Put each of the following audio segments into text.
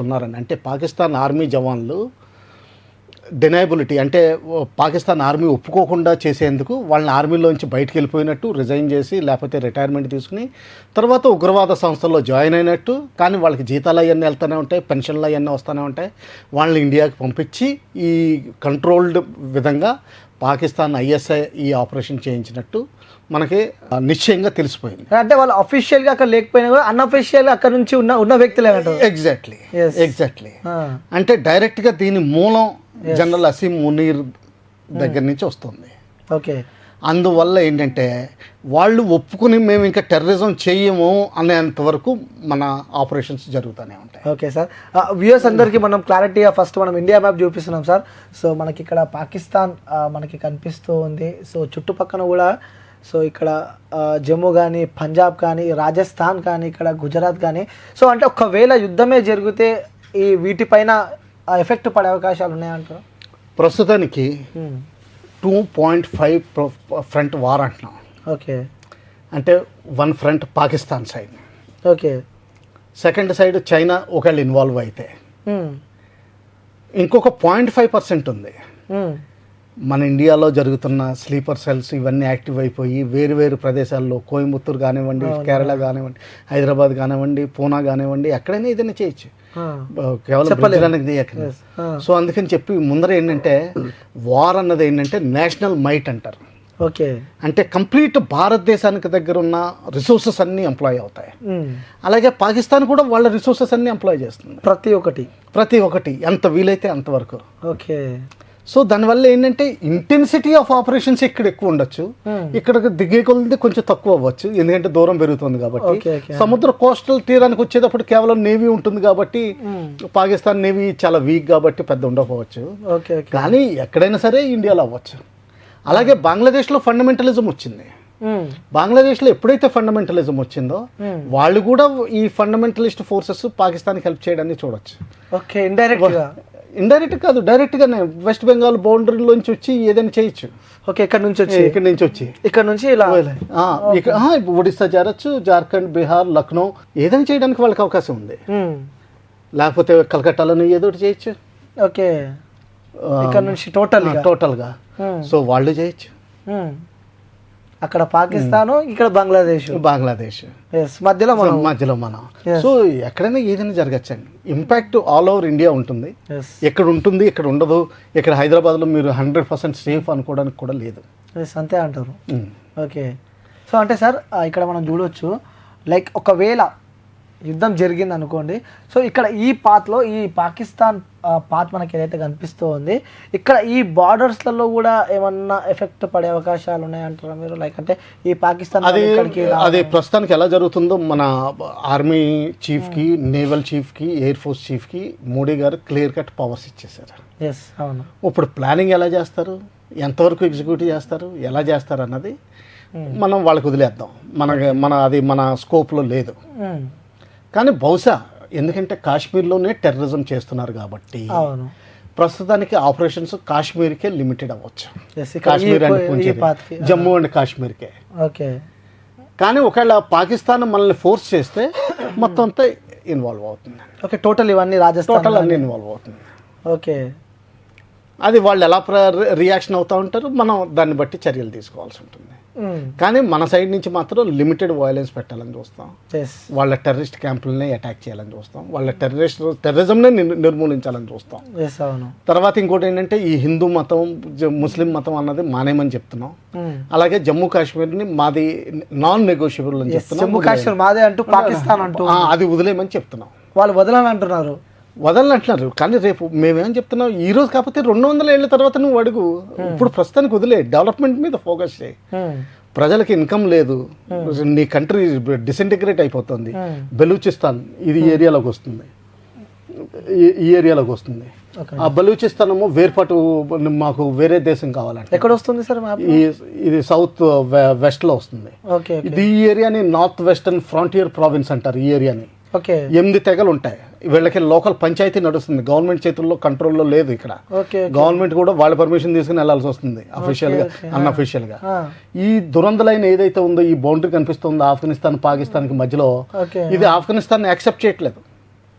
ఉన్నారని. అంటే పాకిస్తాన్ ఆర్మీ జవాన్లు డినైబిలిటీ అంటే పాకిస్తాన్ ఆర్మీ ఒప్పుకోకుండా చేసేందుకు వాళ్ళని ఆర్మీలోంచి బయటికి వెళ్ళిపోయినట్టు, రిజైన్ చేసి లేకపోతే రిటైర్మెంట్ తీసుకుని తర్వాత ఉగ్రవాద సంస్థల్లో జాయిన్ అయినట్టు, కానీ వాళ్ళకి జీతాలు అవన్నీ వెళ్తూనే ఉంటాయి, పెన్షన్లు అవన్నీ వస్తూనే ఉంటాయి. వాళ్ళని ఇండియాకి పంపించి ఈ కంట్రోల్డ్ విధంగా పాకిస్తాన్ ఐఎస్ఐ ఈ ఆపరేషన్ చేయించినట్టు మనకి నిశ్చయంగా తెలిసిపోయింది. అంటే వాళ్ళు అఫీషియల్గా అక్కడ లేకపోయినా కూడా అన్అఫీషియల్గా అక్కడ నుంచి ఉన్న వ్యక్తులే అంటారు. ఎగ్జాక్ట్లీ అంటే డైరెక్ట్గా దీని మూలం జనరల్ అసీం మునీర్ దగ్గర నుంచి వస్తుంది. ఓకే, అందువల్ల ఏంటంటే వాళ్ళు ఒప్పుకుని మేము ఇంకా టెర్రరిజం చేయము అనేంత వరకు మన ఆపరేషన్స్ జరుగుతూనే ఉంటాయి. ఓకే సార్, వ్యూయర్స్ అందరికీ మనం క్లారిటీగా ఫస్ట్ మనం ఇండియా మ్యాప్ చూపిస్తున్నాం సార్. సో మనకి ఇక్కడ పాకిస్తాన్ మనకి కనిపిస్తూ ఉంది. సో చుట్టుపక్కల కూడా సో ఇక్కడ జమ్మూ కానీ, పంజాబ్ కానీ, రాజస్థాన్ కానీ, ఇక్కడ గుజరాత్ కానీ. సో అంటే ఒకవేళ యుద్ధమే జరిగితే ఈ వీటిపైన ఎఫెక్ట్ పడే అవకాశాలు ఉన్నాయంటారు? ప్రస్తుతానికి 2.5 ఫ్రంట్ వార్ అంటున్నాం. ఓకే, అంటే 1 front Pakistan side, okay, second side China ఒకవేళ ఇన్వాల్వ్ అయితే ఇంకొక 0.5% ఉంది. మన ఇండియాలో జరుగుతున్న స్లీపర్ సెల్స్ ఇవన్నీ యాక్టివ్ అయిపోయి వేరు వేరు ప్రదేశాల్లో కోయంబత్తూరు కానివ్వండి, కేరళ కానివ్వండి, హైదరాబాద్ కానివ్వండి, పూనా కానివ్వండి, ఎక్కడైనా ఏదైనా చేయొచ్చు, కేవలం బ్రిడ్జ్లానికి తీయకండి. సో అందుకని చెప్పి ముందర ఏంటంటే వార్ అన్నది ఏంటంటే నేషనల్ మైట్ అంటారు. ఓకే, అంటే కంప్లీట్ భారతదేశానికి దగ్గర ఉన్న రిసోర్సెస్ అన్నీ ఎంప్లాయ్ అవుతాయి. అలాగే పాకిస్తాన్ కూడా వాళ్ళ రిసోర్సెస్ అన్నీ ఎంప్లాయ్ చేస్తుంది, ప్రతి ఒక్కటి ఎంత వీలైతే అంతవరకు. ఓకే, సో దానివల్ల ఏంటంటే ఇంటెన్సిటీ ఆఫ్ ఆపరేషన్స్ ఇక్కడ ఎక్కువ ఉండొచ్చు, ఇక్కడ దిగే కొలది కొంచెం తక్కువ అవ్వచ్చు, ఎందుకంటే దూరం పెరుగుతుంది కాబట్టి. సముద్ర కోస్టల్ తీరానికి వచ్చేటప్పుడు కేవలం నేవీ ఉంటుంది కాబట్టి పాకిస్తాన్ నేవీ చాలా వీక్ కాబట్టి పెద్ద ఉండకపోవచ్చు, కానీ ఎక్కడైనా సరే ఇండియాలో అవ్వచ్చు. అలాగే బంగ్లాదేశ్లో ఫండమెంటలిజం వచ్చింది. బంగ్లాదేశ్లో ఎప్పుడైతే ఫండమెంటలిజం వచ్చిందో వాళ్ళు కూడా ఈ ఫండమెంటలిస్ట్ ఫోర్సెస్ పాకిస్తాన్కి హెల్ప్ చేయడాన్ని చూడొచ్చు. ఓకే, ఇండైరెక్ట్ కాదు, డైరెక్ట్గానే వెస్ట్ బెంగాల్ బౌండరీలోంచి వచ్చి ఏదైనా చేయొచ్చు. ఓకే, ఇక్కడ నుంచి ఇలా ఒడిస్సా చేరొచ్చు, జార్ఖండ్, బీహార్, లక్నో ఏదైనా చేయడానికి వాళ్ళకి అవకాశం ఉంది. లేకపోతే కలకట్టాలోనే ఏదో ఒకటి చేయొచ్చు. ఓకే, ఇక్కడ నుంచి టోటల్గా సో వాళ్ళు చేయొచ్చు. అక్కడ పాకిస్తాన్, ఇక్కడ బంగ్లాదేశ్ మధ్యలో మనం. సో ఎక్కడైనా ఏదైనా జరగచ్చండి. ఇంపాక్ట్ ఆల్ ఓవర్ ఇండియా ఉంటుంది. ఎక్కడ ఉంటుంది, ఇక్కడ ఉండదు. ఇక్కడ హైదరాబాద్లో మీరు 100% సేఫ్ అనుకోవడానికి కూడా లేదు. అంతే అంటారు. ఓకే, సో అంటే సార్ ఇక్కడ మనం చూడవచ్చు, లైక్ ఒకవేళ యుద్ధం జరిగింది అనుకోండి, సో ఇక్కడ ఈ పాత్లో ఈ పాకిస్తాన్ పాత్ మనకి ఏదైతే కనిపిస్తూ ఉంది, ఇక్కడ ఈ బార్డర్స్లలో కూడా ఏమన్నా ఎఫెక్ట్ పడే అవకాశాలు ఉన్నాయంటారా మీరు? లైక్ అంటే ఈ పాకిస్తాన్ అది ప్రస్తుతానికి ఎలా జరుగుతుందో మన ఆర్మీ చీఫ్కి, నేవల్ చీఫ్కి, ఎయిర్ ఫోర్స్ చీఫ్కి మోడీ గారు క్లియర్ కట్ పవర్స్ ఇచ్చేసారు. అవును. ఇప్పుడు ప్లానింగ్ ఎలా చేస్తారు, ఎంతవరకు ఎగ్జిక్యూట్ చేస్తారు, ఎలా చేస్తారు అన్నది మనం వాళ్ళకి వదిలేద్దాం. అది మన స్కోప్లో లేదు. కానీ బహుశా ఎందుకంటే కాశ్మీర్లోనే టెర్రరిజం చేస్తున్నారు కాబట్టి ప్రస్తుతానికి ఆపరేషన్స్ కాశ్మీర్కే లిమిటెడ్ అవ్వచ్చు. కాశ్మీర్ అండ్ జమ్మూ అండ్ కాశ్మీర్కే. ఓకే, కానీ ఒకవేళ పాకిస్తాన్ మనల్ని ఫోర్స్ చేస్తే మొత్తం అంతా ఇన్వాల్వ్ అవుతుంది. ఓకే, టోటల్ ఇవన్నీ రాజస్థాన్ అన్నీ ఇన్వాల్వ్ అవుతుంది. ఓకే, అది వాళ్ళు ఎలా రియాక్షన్ అవుతూ ఉంటారు, మనం దాన్ని బట్టి చర్యలు తీసుకోవాల్సి ఉంటుంది. కానీ మన సైడ్ నుంచి మాత్రం లిమిటెడ్ వయలెన్స్ పెట్టాలని చూస్తాం, వాళ్ళ టెర్రరిస్ట్ క్యాంపులనే అటాక్ చేయాలని చూస్తాం, వాళ్ళ టెర్రరిజంనే నిర్మూలించాలని చూస్తాం. తర్వాత ఇంకోటి ఏంటంటే ఈ హిందూ మతం, ముస్లిం మతం అన్నది మానేమని చెప్తున్నాం. అలాగే జమ్మూ కాశ్మీర్ని మాది నాన్ నెగోషియబుల్ అని చెప్తున్నాం. జమ్మూ కాశ్మీర్ మాదే అంటూ పాకిస్తాన్ అంటూ అది వదిలేయమని చెప్తున్నాం. వాళ్ళు వదలంటున్నారు. కానీ రేపు మేమేం చెప్తున్నాం, ఈ రోజు కాకపోతే 200 ఏళ్ళ తర్వాత నువ్వు అడుగు. ఇప్పుడు ప్రస్తుతానికి వదిలే, డెవలప్మెంట్ మీద ఫోకస్ చేయి. ప్రజలకి ఇన్కమ్ లేదు, నీ కంట్రీ డిసింటిగ్రేట్ అయిపోతుంది. బెలూచిస్తాన్ ఇది ఈ ఏరియాలోకి వస్తుంది. ఆ బలూచిస్తానము వేర్పాటు మాకు వేరే దేశం కావాలంటే ఎక్కడ వస్తుంది సార్? ఇది సౌత్ వెస్ట్ లో వస్తుంది. ఇది ఈ ఏరియాని నార్త్ వెస్టర్న్ ఫ్రాంటియర్ ప్రావిన్స్ అంటారు. ఈ ఏరియాని 8 తెగలు ఉంటాయి. వీళ్ళకి లోకల్ పంచాయతీ నడుస్తుంది, గవర్నమెంట్ చేతుల్లో కంట్రోల్లో లేదు. ఇక్కడ గవర్నమెంట్ కూడా వాళ్ళ పర్మిషన్ తీసుకుని వెళ్లాల్సి వస్తుంది, అఫీషియల్ గా అన్అఫీషియల్ గా. ఈ దురంత లైన్ ఏదైతే ఉందో, ఈ బౌండరీ కనిపిస్తుందో ఆఫ్ఘనిస్తాన్ పాకిస్తాన్ కి మధ్యలో, ఇది ఆఫ్ఘనిస్తాన్ యాక్సెప్ట్ చేయట్లేదు.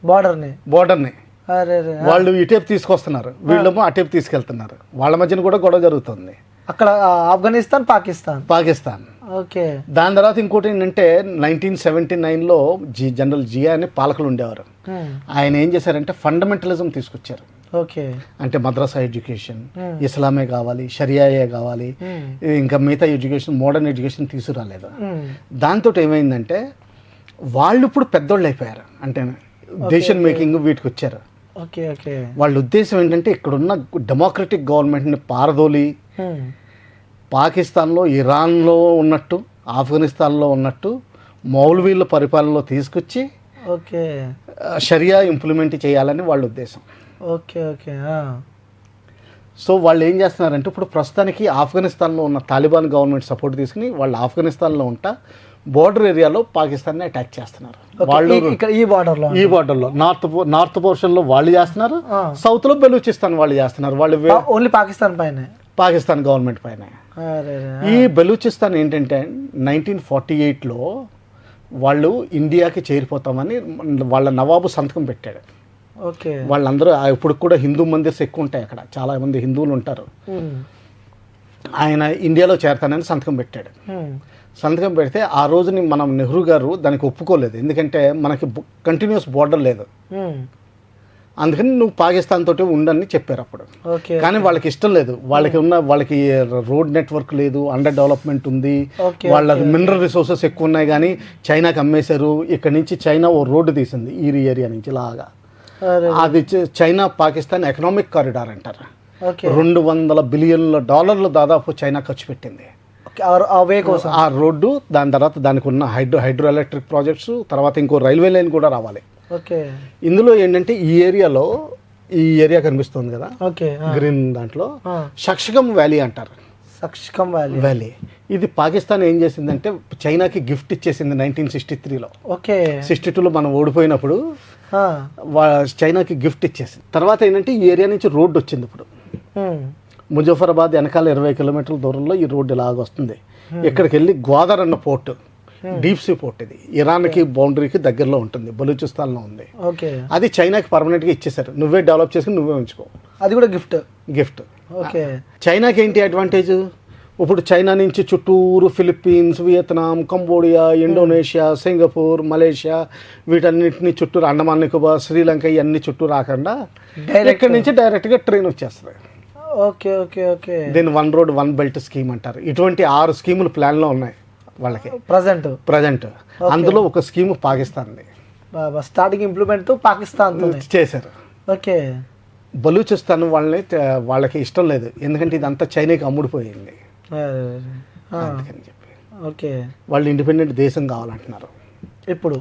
బార్డర్ని బోర్డర్ని అరే రే. వాళ్ళు ఇటేపు తీసుకొస్తున్నారు, వీళ్ళేమో అటేపు తీసుకెళ్తున్నారు. వాళ్ళ మధ్యన కూడా గొడవ జరుగుతుంది. అక్కడ ఆఫ్ఘనిస్తాన్ పాకిస్తాన్. ఓకే. దాని తర్వాత ఇంకోటి ఏంటంటే 1979లో జనరల్ జియా అని పాలకులు ఉండేవారు. ఆయన ఏం చేశారంటే ఫండమెంటలిజం తీసుకొచ్చారు. ఓకే. అంటే మద్రసా ఎడ్యుకేషన్, ఇస్లామే కావాలి, షరియాయే కావాలి, ఇంకా మిగతా ఎడ్యుకేషన్, మోడర్న్ ఎడ్యుకేషన్ తీసుకురాలేదు. దాంతో ఏమైందంటే వాళ్ళు ఇప్పుడు పెద్దోళ్ళు అయిపోయారు, అంటే డెసిషన్ మేకింగ్ వీటికి వచ్చారు. ఓకే. ఓకే. వాళ్ళ ఉద్దేశం ఏంటంటే ఇక్కడున్న డెమోక్రటిక్ గవర్నమెంట్ని పారదోలి పాకిస్తాన్లో, ఇరాన్లో ఉన్నట్టు, ఆఫ్ఘనిస్తాన్లో ఉన్నట్టు మౌల్వీల పరిపాలనలో తీసుకొచ్చి ఓకే షరియా ఇంప్లిమెంట్ చేయాలని వాళ్ళ ఉద్దేశం. ఓకే. ఓకే. సో వాళ్ళు ఏం చేస్తున్నారంటే ఇప్పుడు ప్రస్తుతానికి ఆఫ్ఘనిస్తాన్లో ఉన్న తాలిబాన్ గవర్నమెంట్ సపోర్ట్ తీసుకుని వాళ్ళు ఆఫ్ఘనిస్తాన్లో ఉంటా బోర్డర్ ఏరియాలో పాకిస్తాన్ని అటాక్ చేస్తున్నారు. వాళ్ళు ఈ బార్డర్లో నార్త్ పోర్షన్లో వాళ్ళు చేస్తున్నారు, సౌత్లో బెలూచిస్తాన్ వాళ్ళు చేస్తున్నారు. వాళ్ళు ఓన్లీ పాకిస్తాన్ గవర్నమెంట్ పైన. ఈ బెలూచిస్తాన్ ఏంటంటే 1948లో వాళ్ళు ఇండియాకి చేరిపోతామని వాళ్ళ నవాబు సంతకం పెట్టాడు. ఓకే. వాళ్ళందరూ ఇప్పుడు కూడా హిందూ మందిర్స్ ఎక్కువ ఉంటాయి అక్కడ, చాలా మంది హిందువులు ఉంటారు. ఆయన ఇండియాలో చేరతానని సంతకం పెట్టాడు. సంతకం పెడితే ఆ రోజుని మనం నెహ్రూ గారు దానికి ఒప్పుకోలేదు, ఎందుకంటే మనకి కంటిన్యూస్ బోర్డర్ లేదు, అందుకని నువ్వు పాకిస్తాన్ తోటి ఉండని చెప్పారు అప్పుడు. కానీ వాళ్ళకి ఇష్టం లేదు, వాళ్ళకి రోడ్ నెట్వర్క్ లేదు, అండర్ డెవలప్మెంట్ ఉంది, వాళ్ళ మినరల్ రిసోర్సెస్ ఎక్కువ ఉన్నాయి, కానీ చైనాకి అమ్మేశారు. ఇక్కడ నుంచి చైనా ఓ రోడ్డు తీసింది ఈ ఏరియా నుంచి లాగా, అది చైనా పాకిస్తాన్ ఎకనామిక్ కారిడార్ అంటారు. $200 బిలియన్ దాదాపు చైనా ఖర్చు పెట్టింది ఆ రోడ్డు. దాని తర్వాత దానికి ఉన్న హైడ్రో ఎలక్ట్రిక్ ప్రాజెక్ట్స్, తర్వాత ఇంకో రైల్వే లైన్ కూడా రావాలి. ఇందులో ఏంటంటే ఈ ఏరియా కనిపిస్తుంది కదా గ్రీన్, దాంట్లో షక్షగం వ్యాలీ అంటారు. వ్యాలీ ఇది పాకిస్తాన్ ఏం చేసిందంటే చైనాకి గిఫ్ట్ ఇచ్చేసింది 1963లో. 62లో మనం ఓడిపోయినప్పుడు చైనాకి గిఫ్ట్ ఇచ్చేసింది. తర్వాత ఏంటంటే ఈ ఏరియా నుంచి రోడ్డు వచ్చింది. ఇప్పుడు ముజఫరాబాద్ వెనకాల 20 కిలోమీటర్ల దూరంలో ఈ రోడ్డు ఇలాగ వస్తుంది. ఇక్కడికి వెళ్ళి గ్వాదర్ అన్న పోర్ట్, డీప్ సీ పోర్ట్, ఇది ఇరాన్కి బౌండరీకి దగ్గరలో ఉంటుంది, బలూచిస్తాన్లో ఉంది. అది చైనాకి పర్మనెంట్గా ఇచ్చేసారు, నువ్వే డెవలప్ చేసుకుని నువ్వే ఉంచుకో. అది కూడా గిఫ్ట్. చైనాకి ఏంటి అడ్వాంటేజ్? ఇప్పుడు చైనా నుంచి చుట్టూరు Philippines, Vietnam, Cambodia, Indonesia, Singapore, Malaysia, వీటన్నిటిని చుట్టూరు, అండమాన్ నికోబార్, శ్రీలంక, ఇవన్నీ చుట్టూ రాకుండా ఇక్కడి నుంచి డైరెక్ట్గా ట్రైన్ వచ్చేస్తుంది. దీన్ని 1 రోడ్ 1 బెల్ట్ స్కీమ్ అంటారు. ఇటువంటి 6 స్కీములు ప్లాన్లో ఉన్నాయి వాళ్ళకి ప్రజెంట్. అందులో ఒక స్కీమ్ పాకిస్తాన్ది, స్టార్టింగ్ ఇంప్లిమెంట్ పాకిస్తాన్ చేశారు. బలూచిస్తాన్ వాళ్ళకి ఇష్టం లేదు, ఎందుకంటే ఇదంతా చైనాకి అమ్ముడిపోయింది. అందుకని చెప్పి వాళ్ళు ఇండిపెండెంట్ దేశం కావాలంటున్నారు. ఇప్పుడు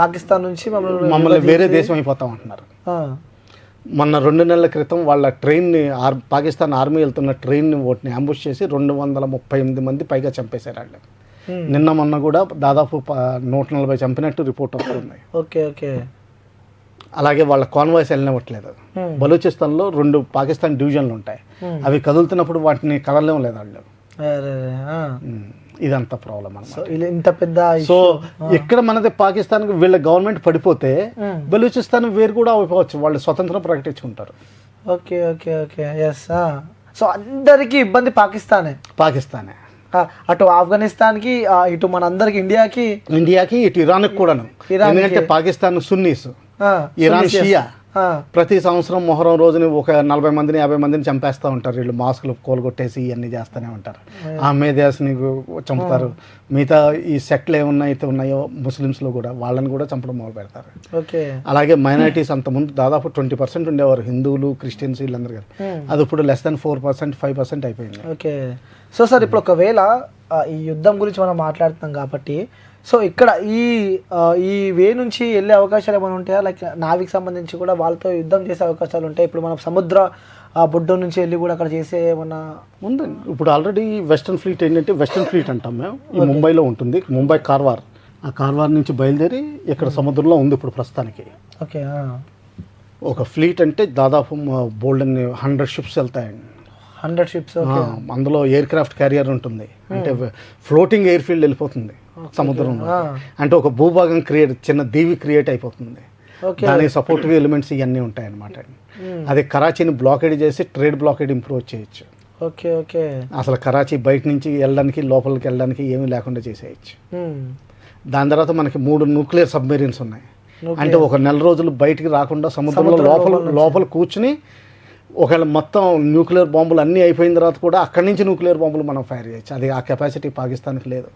పాకిస్తాన్ నుంచి మమ్మల్ని వేరే దేశం అయిపోతాం అంటున్నారు. మొన్న 2 నెలల క్రితం వాళ్ళ ట్రైన్ని, పాకిస్తాన్ ఆర్మీ వెళ్తున్న ట్రైన్ని ఓటిని అంబుష్ చేసి 238 మంది పైగా చంపేశారు వాళ్ళు. నిన్న మొన్న కూడా దాదాపు 140 చంపినట్టు రిపోర్ట్ వస్తుంది. అలాగే వాళ్ళ కాన్వాయ్స్ వెళ్ళనివ్వట్లేదు. బలూచిస్తాన్లో 2 పాకిస్తాన్ డివిజన్లు ఉంటాయి, అవి కదులుతున్నప్పుడు వాటిని కదలలేం లేదు వాళ్ళు. ఇదంతా ప్రాబ్లం అన్నమాట. సో ఇక్కడ మనది పాకిస్తాన్ వీళ్ళ గవర్నమెంట్ పడిపోతే బలూచిస్తాన్ వేరు కూడా అయిపోవచ్చు, వాళ్ళు స్వతంత్రం ప్రకటించుకుంటారు. సో అందరికి ఇబ్బంది పాకిస్తానే. అటు ఆఫ్ఘనిస్తాన్ కి, ఇటు మన అందరికి ఇండియాకి, ఇటు ఇరాన్ కూడాను. ఎందుకంటే పాకిస్తాన్ సున్నీస్, ఇరాన్ షియా. ప్రతి సంవత్సరం మొహరం రోజుని ఒక 40 మందిని 50 మందిని చంపేస్తూ ఉంటారు వీళ్ళు, మాస్కులు కోలుగొట్టేసి ఇవన్నీ చేస్తూనే ఉంటారు. ఆ మేధాస్ని చంపుతారు. మిగతా ఈ సెక్ట్లు ఏమున్నాయితే ఉన్నాయో ముస్లిమ్స్లో కూడా వాళ్ళని కూడా చంపడం మొదలు పెడతారు. అలాగే మైనారిటీస్ అంతకుముందు దాదాపు 20% ఉండేవారు, హిందువులు, క్రిస్టియన్స్, వీళ్ళందరూ గారు. అది ఇప్పుడు లెస్ దాన్ 4%, 5% అయిపోయింది. సో సార్, ఇప్పుడు ఒకవేళ ఈ యుద్ధం గురించి మనం మాట్లాడుతున్నాం కాబట్టి, సో ఇక్కడ ఈ వే నుంచి వెళ్ళే అవకాశాలు ఏమైనా ఉంటాయా? లైక్ నావికి సంబంధించి కూడా వాళ్ళతో యుద్ధం చేసే అవకాశాలు ఉంటాయి. ఇప్పుడు మనం సముద్ర బొడ్డు నుంచి వెళ్ళి కూడా అక్కడ చేసే ఏమన్నా ఉందండి. ఇప్పుడు ఆల్రెడీ వెస్టర్న్ ఫ్లీట్ ఏంటంటే, వెస్టర్న్ ఫ్లీట్ అంటాం మేము, ఈ ముంబైలో ఉంటుంది. ముంబై కార్వార్, ఆ కార్వార్ నుంచి బయలుదేరి ఇక్కడ సముద్రంలో ఉంది ఇప్పుడు ప్రస్తుతానికి. ఒక ఫ్లీట్ అంటే దాదాపు బోల్డ్ 100 షిప్స్ వెళ్తాయండి. 100 షిప్స్. అందులో ఎయిర్ క్రాఫ్ట్ క్యారియర్ ఉంటుంది, అంటే ఫ్లోటింగ్ ఎయిర్ ఫీల్డ్ వెళ్ళిపోతుంది సముద్రంలో. అంటే ఒక భూభాగం చిన్న దీవి క్రియేట్ అయిపోతుంది. దానికి సపోర్టివ్ ఎలిమెంట్స్ ఇవన్నీ ఉంటాయి అన్నమాట. అది కరాచీని బ్లాకేడ్ చేసి ట్రేడ్ బ్లాకేడ్ ఇంప్రూవ్ చేయొచ్చు. Okay okay. అసలు కరాచీ బయట నుంచి వెళ్ళడానికి లోపలికి వెళ్ళడానికి ఏమీ లేకుండా చేసేయచ్చు. దాని తర్వాత మనకి 3 న్యూక్లియర్ సబ్మెరీన్స్ ఉన్నాయి. అంటే ఒక నెల రోజులు బయటికి రాకుండా సముద్రంలో లోపల కూర్చుని ఒకవేళ మొత్తం న్యూక్లియర్ బాంబులు అన్నీ అయిపోయిన తర్వాత కూడా అక్కడి నుంచి న్యూక్లియర్ బాంబులు మనం ఫైర్ చేయొచ్చు. అది ఆ కెపాసిటీ పాకిస్తాన్కి లేదు.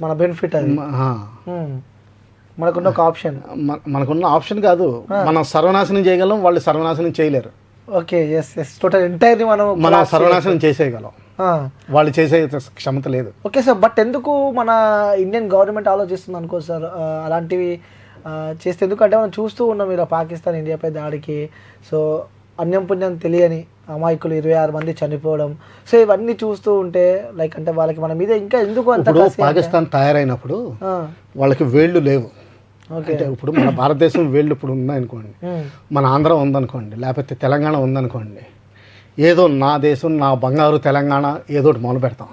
మన బెనిఫిట్ అది. మనకున్న ఒక ఆప్షన్. మనకున్న ఆప్షన్ కాదు, మనం సర్వనాశనం చేయగలం, వాళ్ళు సర్వనాశనం చేయలేరు. Okay yes yes total entirely మనం సర్వనాశనం చేసేయగలం, వాళ్ళు చేసే క్షమత లేదు. ఓకే సార్, బట్ ఎందుకు మన ఇండియన్ గవర్నమెంట్ ఆలోచిస్తుంది అనుకో సార్ అలాంటివి చేస్తే? ఎందుకంటే మనం చూస్తూ ఉన్నాం ఇలా పాకిస్తాన్ ఇండియాపై దాడికి, సో అన్యం పుణ్యం తెలియని అమాయకులు 26 మంది చనిపోవడం, సో ఇవన్నీ చూస్తూ ఉంటే లైక్ అంటే వాళ్ళకి మన మీద ఇంకా ఎందుకు అంత పాకిస్తాన్ తయారైనప్పుడు వాళ్ళకి వేళ్ళు లేవు. అంటే ఇప్పుడు మన భారతదేశం వేళ్ళు ఇప్పుడు ఉన్నాయనుకోండి, మన ఆంధ్ర ఉందనుకోండి, లేకపోతే తెలంగాణ ఉందనుకోండి, ఏదో నా దేశం నా బంగారు తెలంగాణ ఏదో మొదలు పెడతాం.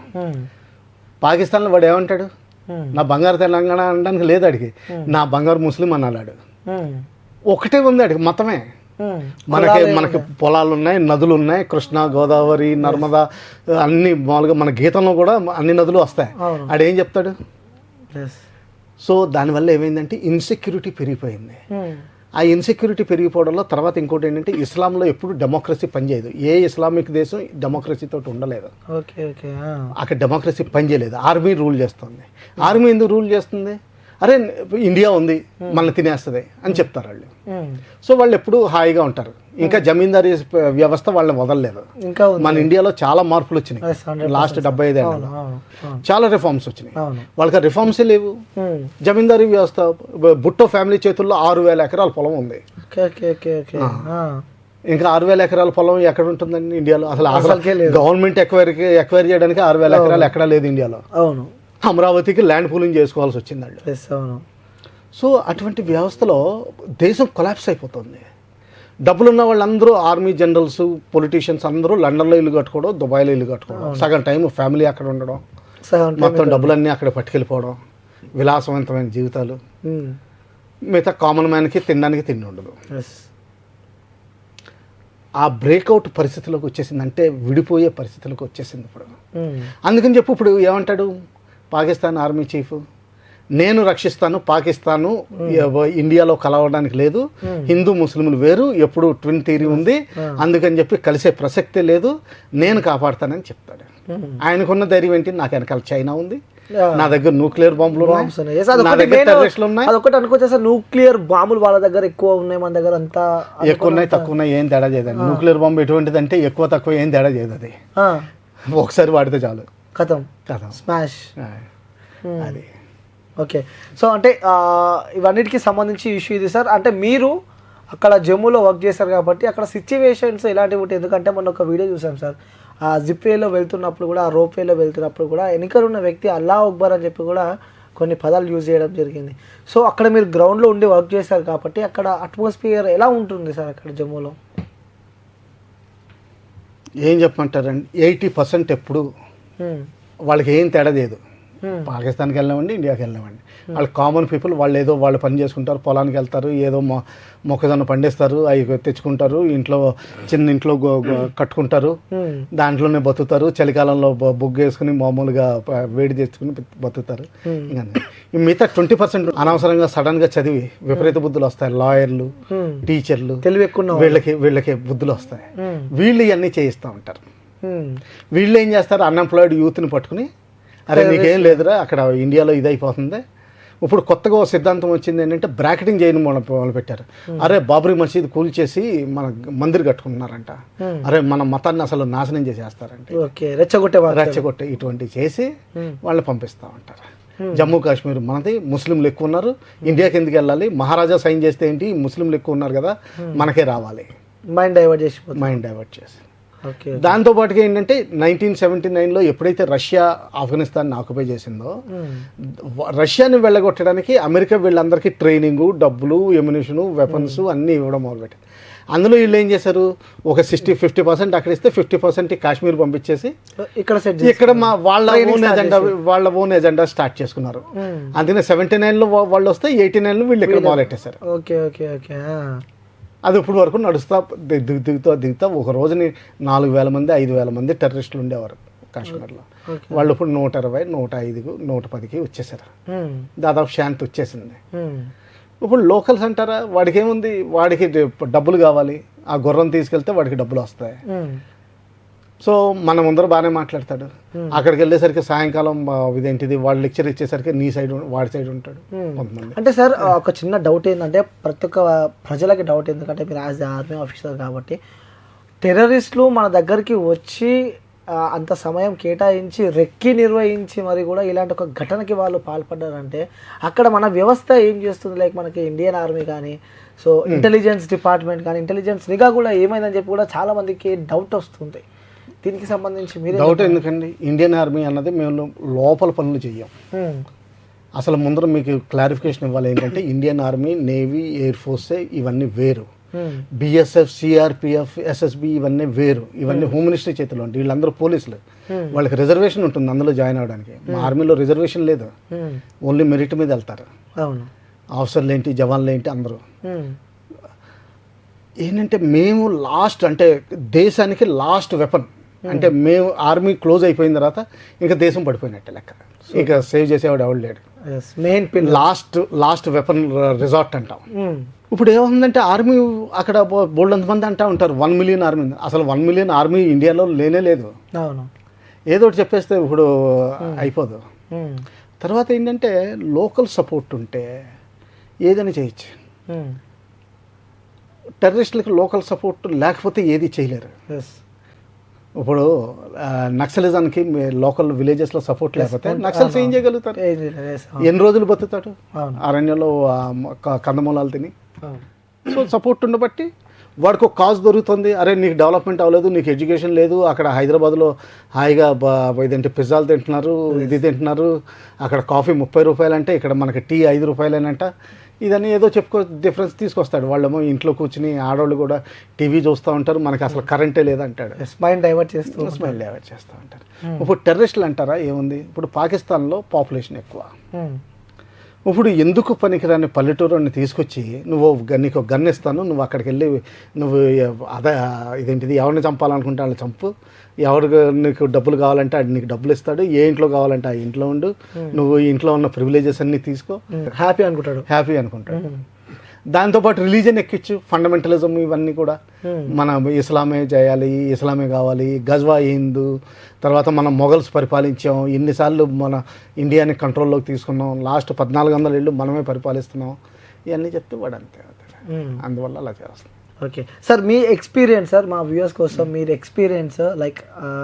పాకిస్తాన్లో వాడు ఏమంటాడు? నా బంగారు తెలంగాణ అనడానికి లేదు, అడిగి నా బంగారు ముస్లిం అన్నాడు. ఒకటే ఉంది అడిగి మతమే. మనకి పొలాలు ఉన్నాయి, నదులు ఉన్నాయి, కృష్ణ గోదావరి నర్మదా అన్ని మామూలుగా మన గీతంలో కూడా అన్ని నదులు వస్తాయి. ఆడేం చెప్తాడు? సో దానివల్ల ఏమైందంటే ఇన్సెక్యూరిటీ పెరిగిపోయింది. ఆ ఇన్సెక్యూరిటీ పెరిగిపోవడంలో తర్వాత ఇంకోటి ఏంటంటే ఇస్లాంలో ఎప్పుడు డెమోక్రసీ పనిచేయదు. ఏ ఇస్లామిక్ దేశం డెమోక్రసీతో ఉండలేదు. అక్కడ డెమోక్రసీ పనిచేయలేదు, ఆర్మీ రూల్ చేస్తుంది. ఆర్మీ ఎందుకు రూల్ చేస్తుంది? అరే ఇండియా ఉంది మనల్ని తినేస్తుంది అని చెప్తారు వాళ్ళు. సో వాళ్ళు ఎప్పుడు హాయిగా ఉంటారు. ఇంకా జమీందారీ వ్యవస్థ వాళ్ళని వదలలేదు. మన ఇండియాలో చాలా మార్పులు వచ్చినాయి లాస్ట్ 75 ఏళ్ళలో, చాలా రిఫార్మ్స్ వచ్చినాయి. వాళ్ళకి రిఫార్మ్సే లేవు. జమీందారీ వ్యవస్థ, భుట్టో ఫ్యామిలీ చేతుల్లో 6,000 ఎకరాల పొలం ఉంది. ఇంకా 6,000 ఎకరాల పొలం ఎక్కడ ఉంటుందండి ఇండియాలో? అసలు గవర్నమెంట్ ఎక్వైర్ చేయడానికి 6,000 ఎకరాలు ఎక్కడా లేదు ఇండియాలో. అవును, అమరావతికి ల్యాండ్ పూలింగ్ చేసుకోవాల్సి వచ్చిందండి. సో అటువంటి వ్యవస్థలో దేశం కొలాప్స్ అయిపోతుంది. డబ్బులున్న వాళ్ళందరూ ఆర్మీ జనరల్స్, పొలిటీషియన్స్ అందరూ లండన్లో ఇల్లు కట్టుకోవడం, దుబాయ్లో ఇల్లు కట్టుకోవడం, సగం టైం ఫ్యామిలీ అక్కడ ఉండడం, మొత్తం డబ్బులన్నీ అక్కడ పట్టుకెళ్ళిపోవడం, విలాసవంతమైన జీవితాలు. మిగతా కామన్ మ్యాన్కి తినడానికి తిండి ఉండదు. ఆ బ్రేక్అవుట్ పరిస్థితిలోకి వచ్చేసింది, అంటే విడిపోయే పరిస్థితులకు వచ్చేసింది ఇప్పుడు. అందుకని చెప్పి ఇప్పుడు ఏమంటాడు పాకిస్తాన్ ఆర్మీ చీఫ్? నేను రక్షిస్తాను, పాకిస్తాను ఇండియాలో కలవడానికి లేదు, హిందూ ముస్లింలు వేరు, ఎప్పుడు ట్విన్ థియరీ ఉంది, అందుకని చెప్పి కలిసే ప్రసక్తే లేదు, నేను కాపాడుతానని చెప్తాడు. ఆయనకున్న ధైర్యం ఏంటి? నాకు వెనకాల చైనా ఉంది, నా దగ్గర న్యూక్లియర్ బాంబులు ఉన్నాయి, న్యూక్లియర్ బాంబులు వాళ్ళ దగ్గర ఎక్కువ ఉన్నాయి, మన దగ్గర అంతా ఎక్కువ ఉన్నాయి, తక్కువ ఉన్నాయి, ఏం తేడా చేయదు. న్యూక్లియర్ బాంబు ఎటువంటిది అంటే ఎక్కువ తక్కువ ఏం తేడా చేయదు. అది ఒకసారి వాడితే చాలు, కథం స్మాష్. అది ఓకే. సో అంటే ఇవన్నిటికి సంబంధించి ఇష్యూ ఇది సార్. అంటే మీరు అక్కడ జమ్మూలో వర్క్ చేశారు కాబట్టి అక్కడ సిచ్యువేషన్స్ ఎలాంటివి ఉంటాయి? ఎందుకంటే మొన్న ఒక వీడియో చూసాం సార్, ఆ జిప్ వేలో వెళ్తున్నప్పుడు కూడా, ఆ రోప్ వేలో వెళ్తున్నప్పుడు కూడా వెనుకలున్న వ్యక్తి అల్లా అక్బర్ అని చెప్పి కూడా కొన్ని పదాలు యూజ్ చేయడం జరిగింది. సో అక్కడ మీరు గ్రౌండ్లో ఉండి వర్క్ చేశారు కాబట్టి అక్కడ అట్మాస్ఫియర్ ఎలా ఉంటుంది సార్ అక్కడ జమ్మూలో? ఏం చెప్పమంటారండి, 80% ఎప్పుడు వాళ్ళకి ఏం తేడా లేదు. పాకిస్తాన్కి వెళ్ళినామండి, ఇండియాకి వెళ్ళినామండి, వాళ్ళు కామన్ పీపుల్. వాళ్ళు ఏదో వాళ్ళు పని చేసుకుంటారు, పొలానికి వెళ్తారు, ఏదో మొక్కజొన్న పండిస్తారు, అవి తెచ్చుకుంటారు, ఇంట్లో చిన్న ఇంట్లో కట్టుకుంటారు, దాంట్లోనే బతుకుతారు. చలికాలంలో బొగ్గు వేసుకుని మామూలుగా వేడి తెచ్చుకుని బతుకుతారు. ఇంకా మిగతా 20% అనవసరంగా సడన్గా చదివి విపరీత బుద్ధులు వస్తాయి. లాయర్లు, టీచర్లు, తెలివి ఎక్కువ వీళ్ళకి బుద్ధులు వస్తాయి. వీళ్ళు ఇవన్నీ చేయిస్తూ ఉంటారు. వీళ్ళు ఏం చేస్తారు? అన్ఎంప్లాయిడ్ యూత్ని పట్టుకుని, అరే నీకేం లేదురా అక్కడ ఇండియాలో ఇదైపోతుంది. ఇప్పుడు కొత్తగా ఒక సిద్ధాంతం వచ్చింది ఏంటంటే బ్రాకెటింగ్ చేయడం మొదలు పెట్టారు. అరే బాబ్రీ మసీద్ కూల్చేసి మన మందిర్ కట్టుకుంటున్నారంట, అరే మన మతాన్ని అసలు నాశనం చేసేస్తారంట, రెచ్చగొట్టే ఇటువంటి చేసి వాళ్ళు పంపిస్తూ ఉంటారు. జమ్మూ కాశ్మీర్ మనది, ముస్లింలు ఎక్కువ ఉన్నారు, ఇండియాకి ఎందుకు వెళ్ళాలి, మహారాజా సైన్ చేస్తే ఏంటి, ముస్లింలు ఎక్కువ ఉన్నారు కదా మనకే రావాలి, మైండ్ డైవర్ట్ చేసి. దాంతోపాటుగా ఏంటంటే 1979లో ఎప్పుడైతే రష్యా ఆఫ్ఘనిస్తాన్ని ఆక్యుపై చేసిందో, రష్యాని వెళ్ళగొట్టడానికి అమెరికా వీళ్ళందరికీ ట్రైనింగు, డబ్బులు, ఎమ్యునిషను, వెపన్స్ అన్నీ ఇవ్వడం మొదలుపెట్టింది. అందులో వీళ్ళు ఏం చేశారు, ఒక 50% అక్కడ ఇస్తే 50% కాశ్మీర్ పంపించేసి ఇక్కడ ఇక్కడ వాళ్ళ ఓన్ ఎజెండా స్టార్ట్ చేసుకున్నారు. అందుకనే 79లో వాళ్ళు వస్తే 89లో వీళ్ళు ఇక్కడ మొదలెట్టేశారు. Okay okay okay. అది ఇప్పుడు వరకు నడుస్తా దిగుతా ఒక రోజుని 4,000 మంది 5,000 మంది టెర్రరిస్టులు ఉండేవారు కాశ్మీర్లో. వాళ్ళు ఇప్పుడు 120, 105, 110కి వచ్చేసారు. దాదాపు శాంతి వచ్చేసింది. ఇప్పుడు లోకల్స్ అంటారా, వాడికి ఏముంది, వాడికి డబ్బులు కావాలి, ఆ గుర్రం తీసుకెళ్తే వాడికి డబ్బులు వస్తాయి. సో మన ముందర బాగానే మాట్లాడతాడు, అక్కడికి వెళ్ళేసరికి సాయంకాలం ఇదేంటిది వాడు లెక్చర్ ఇచ్చేసరికి నీ సైడ్ వాడి సైడ్ ఉంటాడు కొంతమంది. అంటే సార్ ఒక చిన్న డౌట్ ఏంటంటే, ప్రతి ఒక్క ప్రజలకి డౌట్, ఎందుకంటే మీరు యాజ్ ఆర్మీ ఆఫీసర్ కాబట్టి, టెర్రరిస్టులు మన దగ్గరికి వచ్చి అంత సమయం కేటాయించి రెక్కి నిర్వహించి మరి కూడా ఇలాంటి ఒక ఘటనకి వాళ్ళు పాల్పడ్డారంటే అక్కడ మన వ్యవస్థ ఏం చేస్తుంది? లైక్ మనకి ఇండియన్ ఆర్మీ కానీ, సో ఇంటెలిజెన్స్ డిపార్ట్మెంట్ కానీ, ఇంటెలిజెన్స్ నిఘా కూడా ఏమైందని చెప్పి కూడా చాలా మందికి డౌట్ వస్తుంది. దీనికి సంబంధించి మీరు డౌట్ ఎందుకండి, ఇండియన్ ఆర్మీ అన్నది మేము లోపల పనులు చెయ్యం. అసలు ముందర మీకు క్లారిఫికేషన్ ఇవ్వాలి ఏంటంటే, Indian army, navy, air force ఇవన్నీ వేరు. బిఎస్ఎఫ్, సిఆర్పిఎఫ్, ఎస్ఎస్బి ఇవన్నీ వేరు. ఇవన్నీ హోమ్ మినిస్ట్రీ చేతిలో ఉంటాయి. వీళ్ళందరూ పోలీసులు, వాళ్ళకి రిజర్వేషన్ ఉంటుంది అందులో జాయిన్ అవ్వడానికి. మా ఆర్మీలో రిజర్వేషన్ లేదు, ఓన్లీ మెరిట్ మీద వెళ్తారు. ఆఫీసర్లు ఏంటి, జవాన్లు ఏంటి అందరూ. ఏంటంటే మేము లాస్ట్, అంటే దేశానికి లాస్ట్ వెపన్. అంటే మేము ఆర్మీ క్లోజ్ అయిపోయిన తర్వాత ఇంకా దేశం పడిపోయినట్టే లెక్క. ఇంకా సేవ్ చేసేవాడు ఎవడు లేడు. మెయిన్ లాస్ట్ వెపన్ రిసార్ట్ అంటాం. ఇప్పుడు ఏముందంటే ఆర్మీ అక్కడ బోల్డంత మంది అంటూ ఉంటారు 1 మిలియన్ ఆర్మీ. అసలు 1 మిలియన్ ఆర్మీ ఇండియాలో లేనే లేదు. ఏదో ఒకటి చెప్పేస్తే ఇప్పుడు అయిపోదు. తర్వాత ఏంటంటే లోకల్ సపోర్ట్ ఉంటే ఏదైనా చేయొచ్చు. టెర్రరిస్టులకి లోకల్ సపోర్ట్ లేకపోతే ఏది చేయలేరు. ఇప్పుడు నక్సలిజానికి లోకల్ విలేజెస్లో సపోర్ట్ లేకపోతే నక్సల్స్ ఏం చేయగలుగుతారు? ఎన్ని రోజులు బతుకుతాడు అరణ్యంలో కందమూలాలు తిని? సో సపోర్ట్ ఉండబట్టి వాడికి ఒక కాజ్ దొరుకుతుంది. అరే నీకు డెవలప్మెంట్ అవ్వలేదు, నీకు ఎడ్యుకేషన్ లేదు, అక్కడ హైదరాబాద్లో హాయిగా ఇదేంటి పిజ్జాలు తింటున్నారు, ఇది తింటున్నారు, అక్కడ కాఫీ 30 రూపాయలంటే ఇక్కడ మనకి టీ 5 రూపాయలేనంట. ఇదని ఏదో డిఫరెన్స్ తీసుకొస్తాడు. వాళ్ళేమో ఇంట్లో కూర్చుని ఆడవాళ్ళు కూడా టీవీ చూస్తూ ఉంటారు, మనకి అసలు కరెంటే లేదంటాడు. స్మైల్ డైవర్ట్ చేస్తూ ఉంటారు. ఇప్పుడు టెర్రరిస్టులు అంటారా, ఏముంది, ఇప్పుడు పాకిస్తాన్లో పాపులేషన్ ఎక్కువ. ఇప్పుడు ఎందుకు పనికిరాని పల్లెటూరుని తీసుకొచ్చి నీకు గన్ ఇస్తాను, నువ్వు అక్కడికి వెళ్ళి నువ్వు అదే ఇదేంటిది ఎవరిని చంపాలనుకుంటే వాళ్ళని చంపు, ఎవరికి నీకు డబ్బులు కావాలంటే అది నీకు డబ్బులు ఇస్తాడు, ఏ ఇంట్లో కావాలంటే ఆ ఇంట్లో ఉండు, నువ్వు ఇంట్లో ఉన్న ప్రివిలేజెస్ అన్నీ తీసుకో, హ్యాపీ అనుకుంటాడు. దాంతోపాటు రిలీజన్ ఎక్కించు, ఫండమెంటలిజం ఇవన్నీ కూడా మన ఇస్లామే చేయాలి, ఇస్లామే కావాలి, గజ్వా హిందూ, తర్వాత మనం మొఘల్స్ పరిపాలించాం, ఎన్నిసార్లు మన ఇండియాని కంట్రోల్లోకి తీసుకున్నాం, లాస్ట్ 1400 ఏళ్ళు మనమే పరిపాలిస్తున్నాం, ఇవన్నీ చెప్తే వాడు అంతే. అందువల్ల అలా చేస్తాం. ఓకే సార్, మీ ఎక్స్పీరియన్స్ సార్ మా వ్యూవర్స్ కోసం, మీరు ఎక్స్పీరియన్స్ లైక్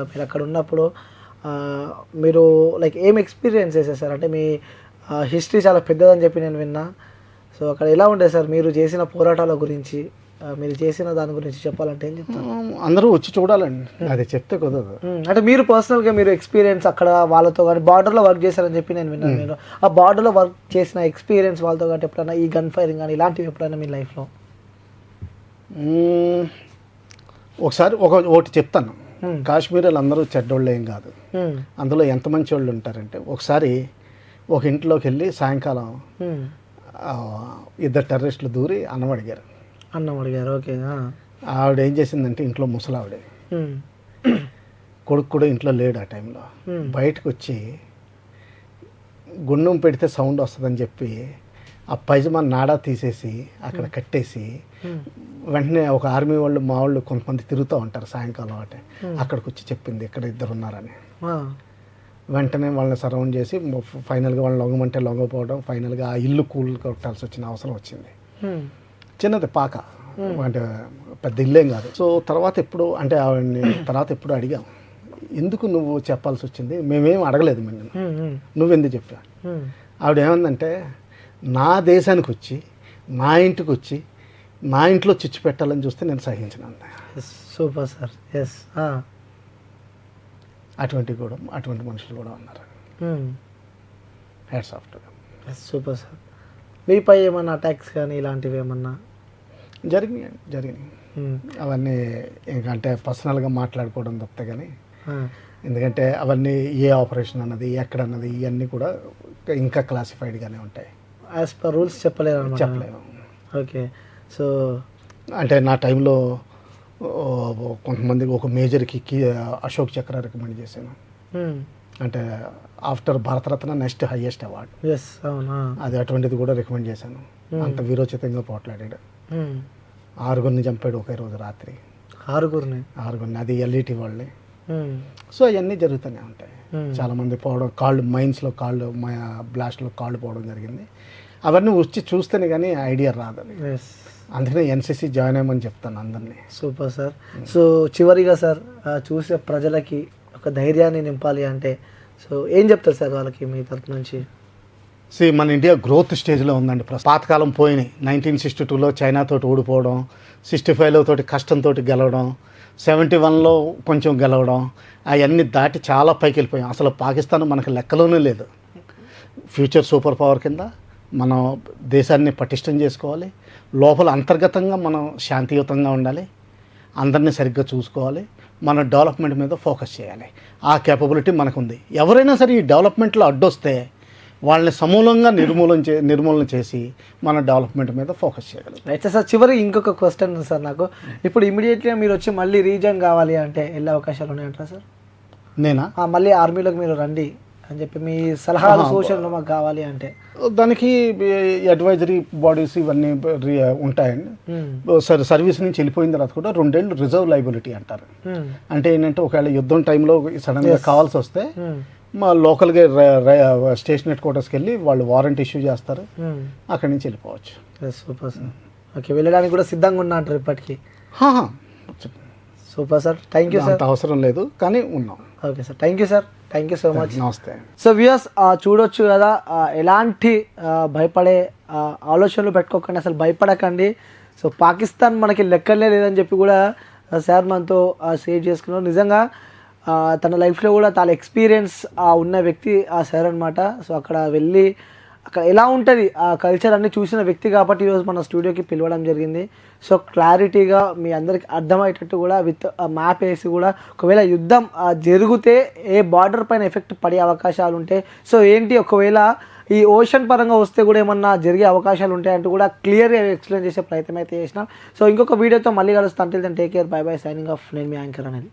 మీరు అక్కడ ఉన్నప్పుడు మీరు లైక్ ఏం ఎక్స్పీరియన్స్ చేశారు సార్? అంటే మీ హిస్టరీ చాలా పెద్దదని చెప్పి నేను విన్నా. సో అక్కడ ఎలా ఉండేది సార్? మీరు చేసిన పోరాటాల గురించి, మీరు చేసిన దాని గురించి చెప్పాలంటే ఏం చెప్తాను? అందరూ వచ్చి చూడాలండి, అది చెప్తే కుదరదు. అంటే మీరు పర్సనల్గా మీరు ఎక్స్పీరియన్స్ అక్కడ వాళ్ళతో కానీ బార్డర్లో వర్క్ చేశారని చెప్పి నేను విన్నాను. మీరు ఆ బార్డర్లో వర్క్ చేసిన ఎక్స్పీరియన్స్ వాళ్ళతో కానీ ఎప్పుడైనా ఈ గన్ ఫైరింగ్ కానీ ఇలాంటివి ఎప్పుడైనా మీ లైఫ్లో? ఒకసారి ఒకటి చెప్తాను. కాశ్మీర్ అందరూ చెడ్డోళ్ళు ఏం కాదు, అందులో ఎంత మంచి వాళ్ళు ఉంటారంటే, ఒకసారి ఒక ఇంట్లోకి వెళ్ళి సాయంకాలం 2 టెర్రరిస్టులు దూరి అన్నం అడిగారు. ఓకే. ఆవిడ ఏం చేసిందంటే, ఇంట్లో ముసలావిడే, కొడుకు కూడా ఇంట్లో లేడు ఆ టైంలో, బయటకు వచ్చి గుండం పెడితే సౌండ్ వస్తుందని చెప్పి ఆ పైజమా నాడా తీసేసి అక్కడ కట్టేసి, వెంటనే ఒక ఆర్మీ వాళ్ళు మా వాళ్ళు కొంతమంది తిరుగుతూ ఉంటారు సాయంకాలం అంటే, అక్కడికి వచ్చి చెప్పింది ఇక్కడ 2 ఉన్నారని. వెంటనే వాళ్ళని సరౌండ్ చేసి ఫైనల్గా వాళ్ళని లొంగమంటే లొంగపోవడం, ఫైనల్గా ఆ ఇల్లు కొట్టాల్సి వచ్చిన అవసరం వచ్చింది. చిన్నది పాక, అంటే పెద్ద ఇల్లేం కాదు. సో తర్వాత ఎప్పుడు అంటే ఆవిడని ఎప్పుడు అడిగాం, ఎందుకు నువ్వు చెప్పాల్సి వచ్చింది? మేమేం అడగలేదు, మేము నువ్వెందుకు చెప్పా? ఆవిడ ఏమందంటే, నా దేశానికి వచ్చి నా ఇంటికి వచ్చి నా ఇంట్లో చిచ్చు పెట్టాలని చూస్తే నేను సహించను. Super sir. ఎస్, అటువంటి మనుషులు కూడా ఉన్నారు. Hats off to them. Super sir. మీపై ఏమన్నా అటాక్స్ కానీ ఇలాంటివి ఏమన్నా జరిగినాయి? అవన్నీ ఇంకంటే పర్సనల్గా మాట్లాడుకోవడం తప్పితే కానీ, ఎందుకంటే అవన్నీ ఏ ఆపరేషన్ అన్నది ఎక్కడ అన్నది ఇవన్నీ కూడా ఇంకా క్లాసిఫైడ్గానే ఉంటాయి. యాజ్ పర్ రూల్స్ చెప్పలేము. ఓకే. సో అంటే నా టైంలో కొంతమంది ఒక మేజర్కి అశోక్ చక్ర రికమెండ్ చేశాను. అంటే after Bharat Ratna next highest award. Yes, అవునా. అది అటువంటిది కూడా రికమెండ్ చేశాను. అంత వీరోచితంగా పోట్లాడాడు. 6 చంపాడు ఒకే రోజు రాత్రి. 6 అది ఎల్ఈటి వాళ్ళని. సో అవన్నీ జరుగుతూనే ఉంటాయి. చాలామంది పోవడం, కాళ్ళు మైన్స్లో కాళ్ళు బ్లాస్ట్లో కాళ్ళు పోవడం జరిగింది. అవన్నీ వచ్చి చూస్తేనే కానీ ఐడియా రాదని, అందుకనే ఎన్సీసీ జాయిన్ అయ్యమని చెప్తాను అందరినీ. Super sir. సో చివరిగా సార్ చూసే ప్రజలకి ఒక ధైర్యాన్ని నింపాలి అంటే సో ఏం చెప్తారు సార్ వాళ్ళకి మీ తరపు నుంచి? మన ఇండియా గ్రోత్ స్టేజ్లో ఉందండి. పాతకాలం పోయినాయి. 1962లో చైనాతోటి ఓడిపోవడం, 65లో తోటి కష్టంతో గెలవడం, 71లో కొంచెం గెలవడం, అవన్నీ దాటి చాలా పైకి వెళ్ళిపోయాం. అసలు పాకిస్తాన్ మనకు లెక్కలోనే లేదు. ఫ్యూచర్ సూపర్ పవర్ కింద మనం దేశాన్ని పటిష్టం చేసుకోవాలి. లోపల అంతర్గతంగా మనం శాంతియుతంగా ఉండాలి. అందరినీ సరిగ్గా చూసుకోవాలి. మన డెవలప్మెంట్ మీద ఫోకస్ చేయాలి. ఆ కేపబిలిటీ మనకుంది. ఎవరైనా సరే ఈ డెవలప్మెంట్లో అడ్డొస్తే వాళ్ళని సమూలంగా నిర్మూలన చేసి మన డెవలప్మెంట్ మీద ఫోకస్ చేయాలి. అయితే సార్ చివరి ఇంకొక క్వశ్చన్ సార్ నాకు. ఇప్పుడు ఇమీడియట్గా మీరు వచ్చి మళ్ళీ రీజన్ కావాలి అంటే వెళ్ళే అవకాశాలు ఉన్నాయంటారా సార్? నేనా మళ్ళీ ఆర్మీలోకి మీరు రండి అని చెప్పి మీ సలహాలు సూచనలు మాకు కావాలి అంటే? దానికి అడ్వైజరీ బాడీస్ ఇవన్నీ ఉంటాయండి. సర్వీస్ నుంచి వెళ్ళిపోయిన తర్వాత కూడా 2 ఏళ్ళు రిజర్వ్ లైబిలిటీ అంటారు. అంటే ఏంటంటే ఒకవేళ యుద్ధం టైంలో సడన్గా కావాల్సి వస్తే మా లోకల్గా స్టేషన్ హెడ్ క్వార్టర్స్కి వెళ్ళి వాళ్ళు వారెంట్ ఇష్యూ చేస్తారు. అక్కడి నుంచి వెళ్ళిపోవచ్చు. Super sir. ఓకే, వెళ్ళడానికి కూడా సిద్ధంగా ఉన్నా అంటారు ఇప్పటికీ? Super sir, thank you sir. అంత అవసరం లేదు కానీ ఉన్నాం. Okay sir, thank you sir. Thank you so much. నమస్తే. సో వ్యూయర్స్ చూడొచ్చు కదా, ఎలాంటి భయపడే ఆలోచనలు పెట్టుకోకండి, అసలు భయపడకండి. సో పాకిస్తాన్ మనకి లెక్కలే లేదని చెప్పి కూడా సార్ మనతో షేర్ చేసుకున్నారు. నిజంగా తన లైఫ్లో కూడా చాలా ఎక్స్పీరియన్స్ ఉన్న వ్యక్తి సార్ అనమాట. సో అక్కడ వెళ్ళి అక్కడ ఎలా ఉంటుంది ఆ కల్చర్ అన్ని చూసిన వ్యక్తి కాబట్టి ఈరోజు మన స్టూడియోకి పిలవడం జరిగింది. సో క్లారిటీగా మీ అందరికి అర్థమయ్యేటట్టు కూడా విత్ మ్యాప్ వేసి కూడా ఒకవేళ యుద్ధం జరిగితే ఏ బార్డర్ పైన ఎఫెక్ట్ పడే అవకాశాలు ఉంటాయి, సో ఏంటి ఒకవేళ ఈ ఓషన్ పరంగా వస్తే కూడా ఏమన్నా జరిగే అవకాశాలు ఉంటాయంటూ కూడా క్లియర్గా ఎక్స్ప్లెయిన్ చేసే ప్రయత్నం అయితే చేసినాం. సో ఇంకొక వీడియోతో మళ్ళీ కలుస్తాను. Until then take care, bye bye, signing off. నేను మీ యాంకర్ అనేది.